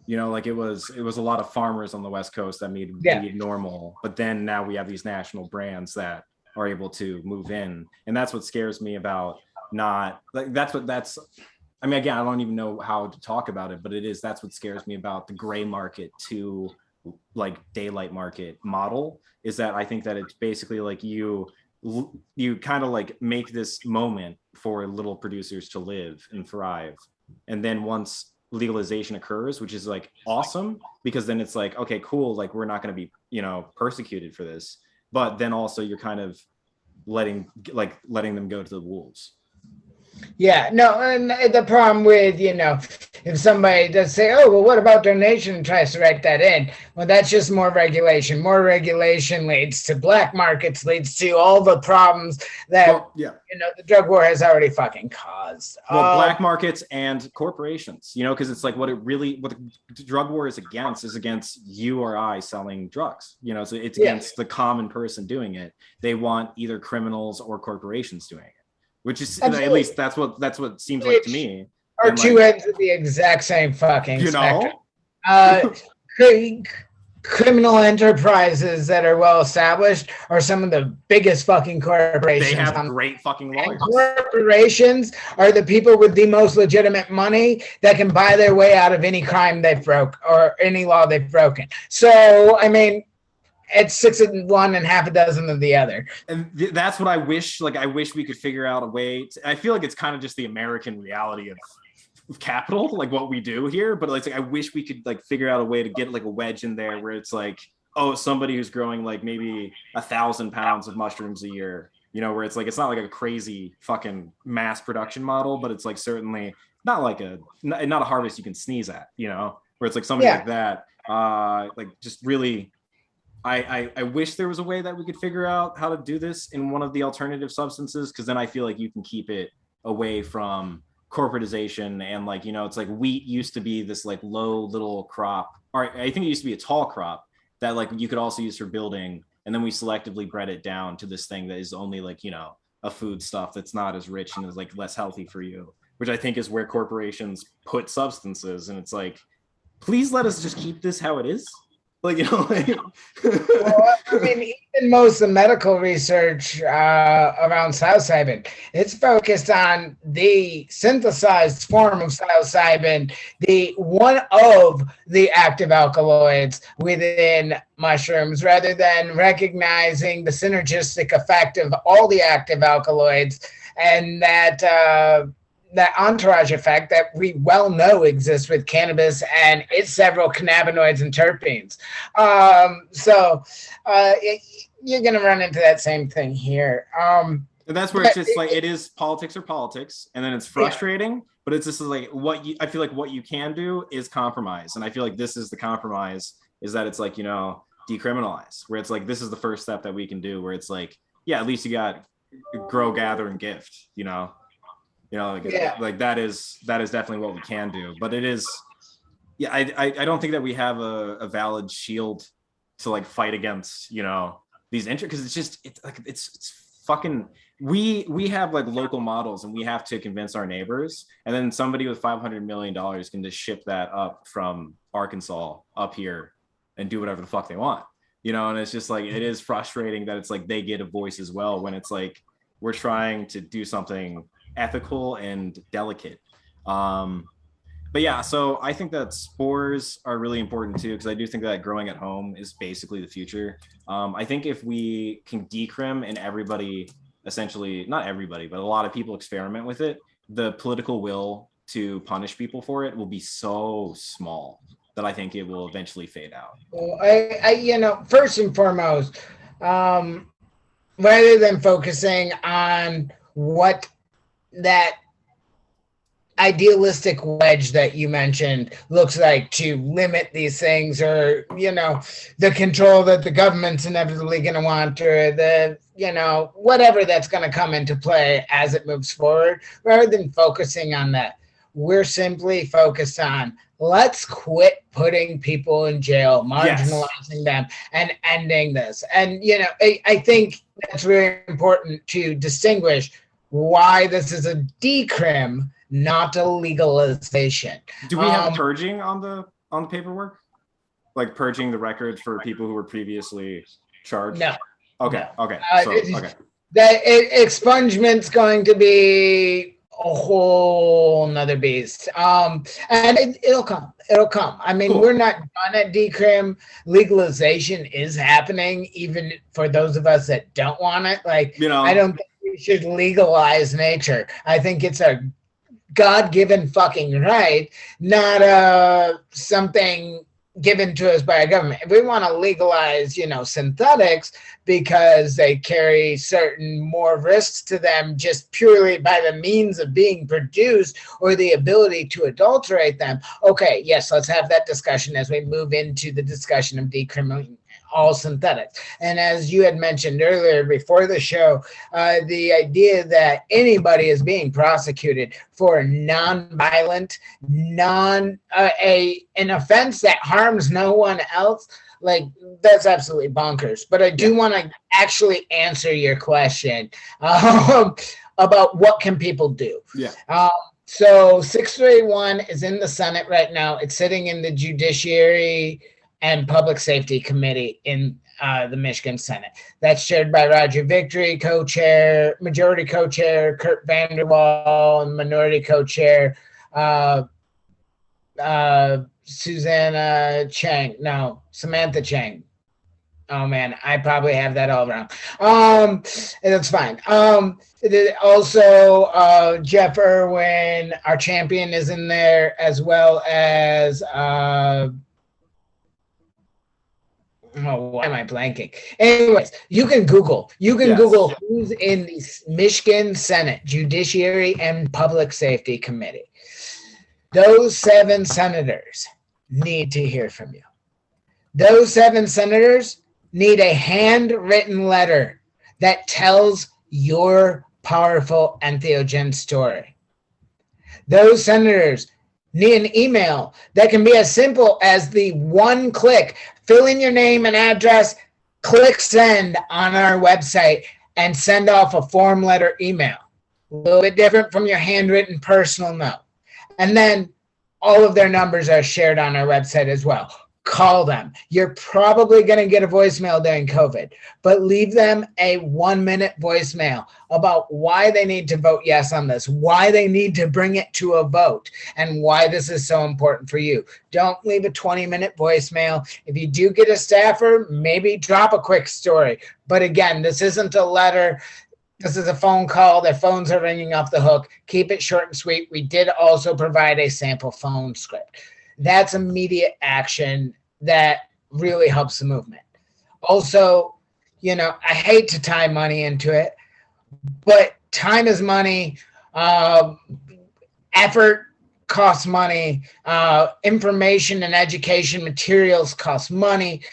You know, like it was a lot of farmers on the West Coast that made weed normal, but then now we have these national brands that are able to move in, and that's what scares me about not like that's I mean, again, I don't even know how to talk about it, but that's what scares me about the gray market to like daylight market model, is that I think that it's basically like you kind of like make this moment for little producers to live and thrive. And then once legalization occurs, which is like awesome, because then it's like, okay, cool, like we're not going to be, you know, persecuted for this. But then also you're kind of letting them go to the wolves. Yeah, no, and the problem with, you know, if somebody does say, oh, well, what about donation, and tries to write that in, well, that's just more regulation. More regulation leads to black markets, leads to all the problems that, you know, the drug war has already fucking caused. Well, black markets and corporations, you know, because it's like what the drug war is against you or I selling drugs, you know, so it's against the common person doing it. They want either criminals or corporations doing it. Which is at least that's what seems like to me. Are two ends of the exact same fucking spectrum. Criminal enterprises that are well established are some of the biggest fucking corporations. They have great fucking lawyers. Corporations are the people with the most legitimate money that can buy their way out of any crime they've broke or any law they've broken. So, I mean, it's 6 of one and half a dozen of the other. And that's what I wish, like, I wish we could figure out a way I feel like it's kind of just the American reality of capital, like what we do here. But it's like, I wish we could like figure out a way to get like a wedge in there where it's like, oh, somebody who's growing like maybe 1,000 pounds of mushrooms a year, you know, where it's like, it's not like a crazy fucking mass production model, but it's like certainly not a harvest you can sneeze at, you know, where it's like something like that. Like just really, I wish there was a way that we could figure out how to do this in one of the alternative substances, because then I feel like you can keep it away from corporatization. And like, you know, it's like wheat used to be this like low little crop, or I think it used to be a tall crop that like you could also use for building. And then we selectively bred it down to this thing that is only like, you know, a food stuff that's not as rich and is like less healthy for you, which I think is where corporations put substances. And it's like, please let us just keep this how it is. Like, you know, like well, I mean, even most of the medical research around psilocybin, it's focused on the synthesized form of psilocybin, the one of the active alkaloids within mushrooms, rather than recognizing the synergistic effect of all the active alkaloids and that entourage effect that we well know exists with cannabis and its several cannabinoids and terpenes. You're going to run into that same thing here. And that's where it's just like, it is politics or politics, and then it's frustrating, but it's just like I feel like what you can do is compromise. And I feel like this is the compromise, is that it's like, you know, decriminalize, where it's like, this is the first step that we can do, where it's like, yeah, at least you got grow, gather, and gift, you know? You know, like that is definitely what we can do. But it is, I don't think that we have a valid shield to like fight against, you know, these because it's fucking, we have like local models, and we have to convince our neighbors, and then somebody with $500 million can just ship that up from Arkansas up here and do whatever the fuck they want, you know. And it's just like, it is frustrating that it's like they get a voice as well, when it's like we're trying to do something ethical and delicate. But yeah, so I think that spores are really important too, because I do think that growing at home is basically the future. I think if we can decrim and everybody, essentially not everybody, but a lot of people experiment with it, the political will to punish people for it will be so small that I think it will eventually fade out. Well, I you know, first and foremost, rather than focusing on what that idealistic wedge that you mentioned looks like to limit these things, or the control that the government's inevitably going to want, or the whatever that's going to come into play as it moves forward, rather than focusing on that, we're simply focused on let's quit putting people in jail, marginalizing them, and ending this. And I think that's really important to distinguish why this is a decrim, not a legalization. Do we have purging on the paperwork? Like purging the records for people who were previously charged? No. Okay. No. Okay. The expungement's going to be a whole nother beast. And it'll come. I mean, cool. We're not done at decrim. Legalization is happening, even for those of us that don't want it. Like, I don't think we should legalize nature. I think it's a God-given fucking right, not something given to us by a government. If we want to legalize, synthetics because they carry certain more risks to them just purely by the means of being produced or the ability to adulterate them, okay, yes, let's have that discussion as we move into the discussion of decriminalizing all synthetics. And as you had mentioned earlier before the show, the idea that anybody is being prosecuted for non-violent, an offense that harms no one else, like, that's absolutely bonkers. But I do want to actually answer your question about what can people do. So 631 is in the Senate right now. It's sitting in the Judiciary and Public Safety Committee in the Michigan Senate. That's chaired by Roger Victory, co-chair, majority co-chair Kurt Vanderwall, and minority co-chair Samantha Chang. Oh man, I probably have that all wrong. That's fine. Also, Jeff Irwin, our champion, is in there, as well as why am I blanking? Anyways, you can Google who's in the Michigan Senate Judiciary and Public Safety Committee. Those 7 senators need to hear from you. Those 7 senators need a handwritten letter that tells your powerful entheogen story. Those senators need an email that can be as simple as the one click. Fill in your name and address, click send on our website, and send off a form letter email. A little bit different from your handwritten personal note. And then all of their numbers are shared on our website as well. Call them. You're probably going to get a voicemail during COVID, but leave them a 1-minute voicemail about why they need to vote yes on this, why they need to bring it to a vote, and why this is so important for you. Don't leave a 20-minute voicemail. If you do get a staffer, maybe drop a quick story. But again, this isn't a letter. This is a phone call. Their phones are ringing off the hook. Keep it short and sweet. We did also provide a sample phone script. That's immediate action that really helps the movement. Also, I hate to tie money into it, but time is money. Effort costs money. Information and education materials cost money.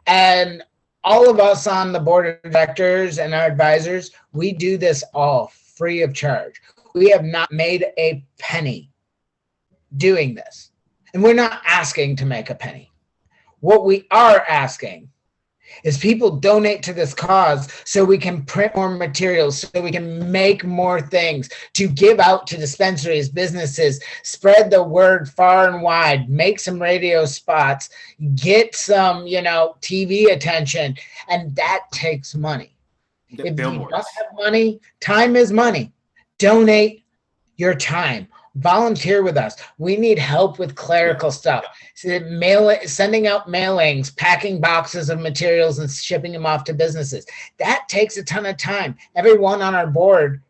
And all of us on the board of directors and our advisors, we do this all free of charge. We have not made a penny doing this. And we're not asking to make a penny. What we are asking is people donate to this cause so we can print more materials, so we can make more things to give out to dispensaries, businesses, spread the word far and wide, make some radio spots, get some, TV attention, and that takes money. If you don't have money, time is money. Donate your time. Volunteer with us. We need help with clerical stuff. So sending out mailings, packing boxes of materials and shipping them off to businesses. That takes a ton of time. Everyone on our board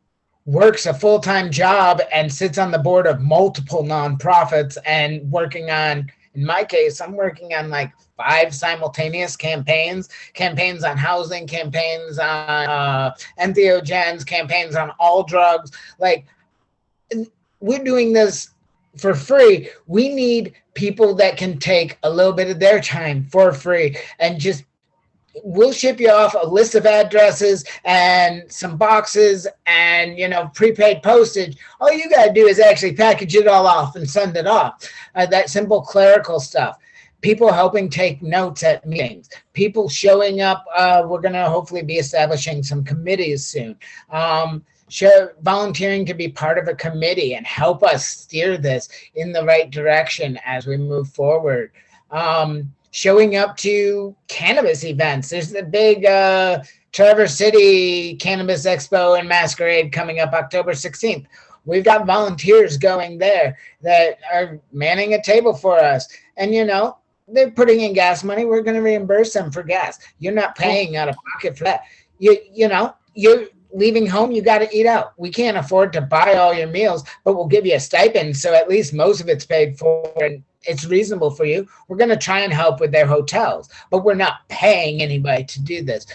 works a full-time job and sits on the board of multiple nonprofits and working on, in my case, I'm working on like 5 simultaneous campaigns on housing, campaigns on entheogens, campaigns on all drugs. Like, we're doing this for free. We need people that can take a little bit of their time for free and just we'll ship you off a list of addresses and some boxes and, prepaid postage. All you got to do is actually package it all off and send it off. That simple clerical stuff. People helping take notes at meetings. People showing up. We're going to hopefully be establishing some committees soon. Volunteering to be part of a committee and help us steer this in the right direction as we move forward. Showing up to cannabis events. There's the big Traverse City Cannabis Expo and Masquerade coming up October 16th. We've got volunteers going there that are manning a table for us. And, they're putting in gas money. We're going to reimburse them for gas. You're not paying out of pocket for that. You're leaving home, you got to eat out. We can't afford to buy all your meals, but we'll give you a stipend. So at least most of it's paid for and it's reasonable for you. We're going to try and help with their hotels, but we're not paying anybody to do this.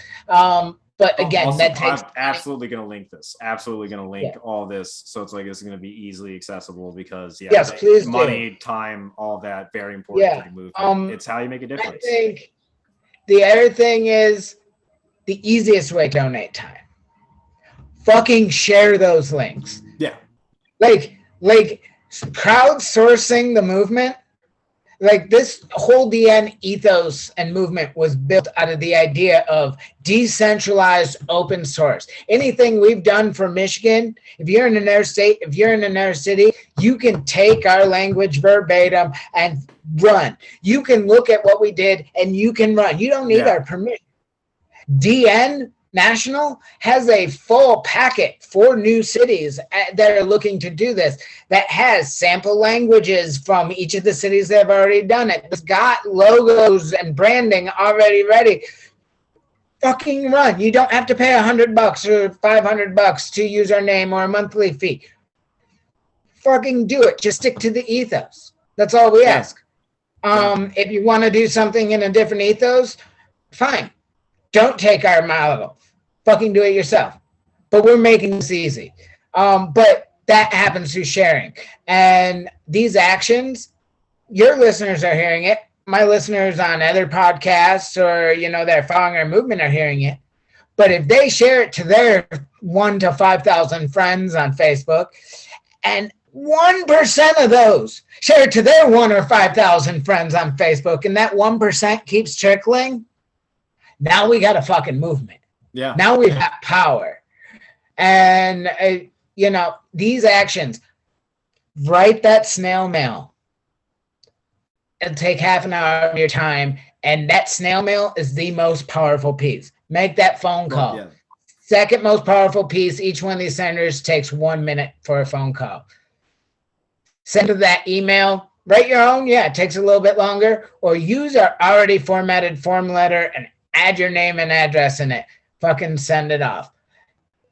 But again, also, that takes. I'm absolutely going to link this. Absolutely going to link all this. So it's like, it's going to be easily accessible because yes, please money, do. Time, all that, very important to the movement. It's how you make a difference. I think the other thing is the easiest way to donate time. Fucking share those links. Yeah. Like crowdsourcing the movement. Like this whole DN ethos and movement was built out of the idea of decentralized open source. Anything we've done for Michigan, if you're in another state, if you're in another city, you can take our language verbatim and run. You can look at what we did and you can run. You don't need our permission. DN National has a full packet for new cities that are looking to do this that has sample languages from each of the cities that have already done it. It's got logos and branding already ready. Fucking run. You don't have to pay $100 or $500 to use our name or a monthly fee. Fucking do it. Just stick to the ethos. That's all we ask. If you want to do something in a different ethos, fine. Don't take our model. Fucking do it yourself. But we're making this easy. But that happens through sharing. And these actions, your listeners are hearing it. My listeners on other podcasts or, they're following our movement are hearing it. But if they share it to their 1 to 5,000 friends on Facebook, and 1% of those share it to their 1 or 5,000 friends on Facebook, and that 1% keeps trickling, now we got a fucking movement. Yeah. Now we have power. And, these actions, write that snail mail. It'll take half an hour of your time. And that snail mail is the most powerful piece. Make that phone call. Yeah. Second most powerful piece, each one of these senators takes 1 minute for a phone call. Send to that email. Write your own. Yeah, it takes a little bit longer. Or use our already formatted form letter and add your name and address in it. Fucking send it off.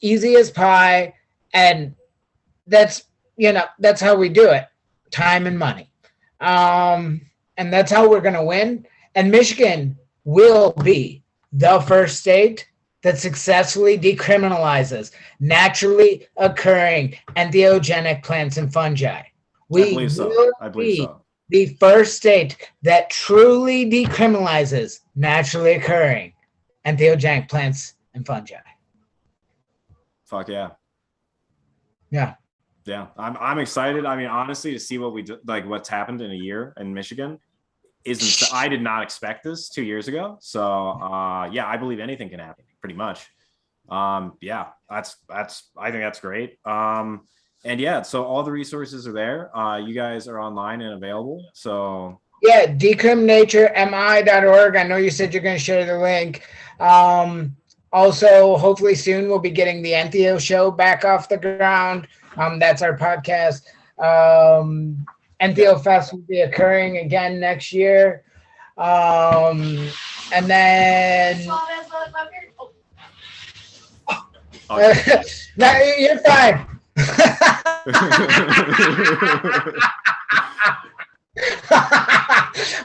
Easy as pie. And that's how we do it. Time and money. And that's how we're going to win. And Michigan will be the first state that successfully decriminalizes naturally occurring entheogenic plants and fungi. We I believe so. The first state that truly decriminalizes naturally occurring entheogenic plants and fungi. Fuck yeah. Yeah. Yeah. I'm excited. I mean, honestly, to see what we do, like what's happened in a year in Michigan I did not expect this 2 years ago. So I believe anything can happen pretty much. I think that's great. So all the resources are there. You guys are online and available. So yeah, decriminaturemi.org. I know you said you're going to share the link. Also, hopefully soon we'll be getting the Entheo show back off the ground. That's our podcast. Entheo Fest will be occurring again next year. And then no, you're fine.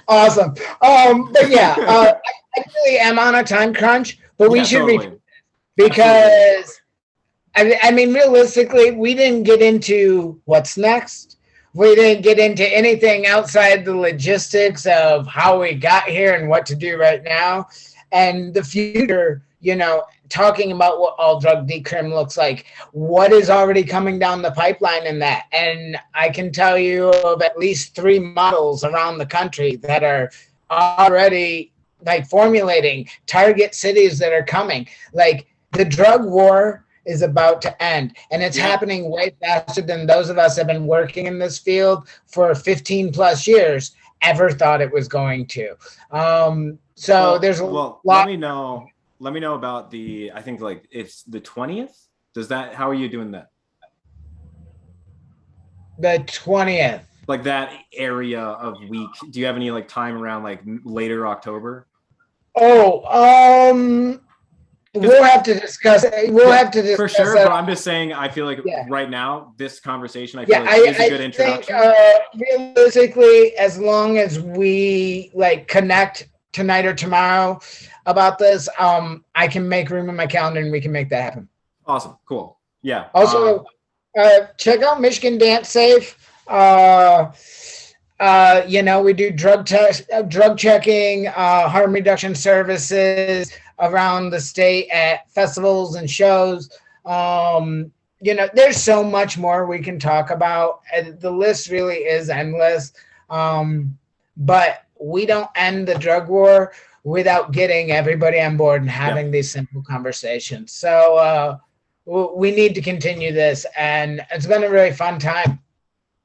Awesome. But yeah, I really am on a time crunch, but we should be, because I mean, realistically, we didn't get into what's next. We didn't get into anything outside the logistics of how we got here and what to do right now. And the future, talking about what all drug decrim looks like, what is already coming down the pipeline in that. And I can tell you of at least 3 models around the country that are already like formulating target cities that are coming. Like the drug war is about to end, and it's happening way faster than those of us that have been working in this field for 15 plus years ever thought it was going to. There's a lot. Let me know about I think like it's the 20th. How are you doing that? The 20th. Like that area of week. Do you have any like time around like later October? We'll have to discuss. Have to discuss for sure. But I'm just saying, I feel like right now, this conversation, is a good introduction. Realistically, as long as we like connect tonight or tomorrow about this, I can make room in my calendar and we can make that happen. Awesome. Cool. Yeah. Also, check out Michigan Dance Safe. We do drug checking, harm reduction services around the state at festivals and shows. There's so much more we can talk about. And the list really is endless. But we don't end the drug war without getting everybody on board and having these simple conversations. So we need to continue this, and it's been a really fun time.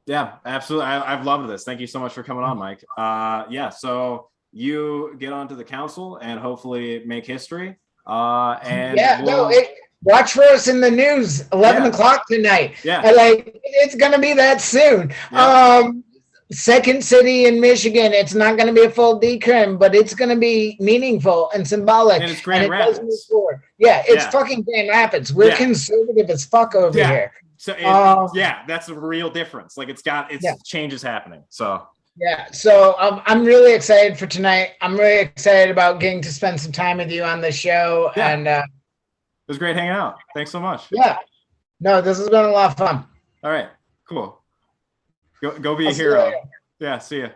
Yeah, absolutely. I've loved this. Thank you so much for coming on, Mike. So you get onto the council and hopefully make history. Watch for us in the news, 11 o'clock tonight. Yeah. It's going to be that soon. Yeah. Second city in Michigan. It's not going to be a full decrim, but it's going to be meaningful and symbolic. And it's Grand Rapids. It's fucking Grand Rapids. We're conservative as fuck over here. So that's a real difference. Like changes happening. So I'm really excited for tonight. I'm really excited about getting to spend some time with you on the show. Yeah. And it was great hanging out. Thanks so much. Yeah. No, this has been a lot of fun. All right. Cool. Go be a hero. Yeah. See ya.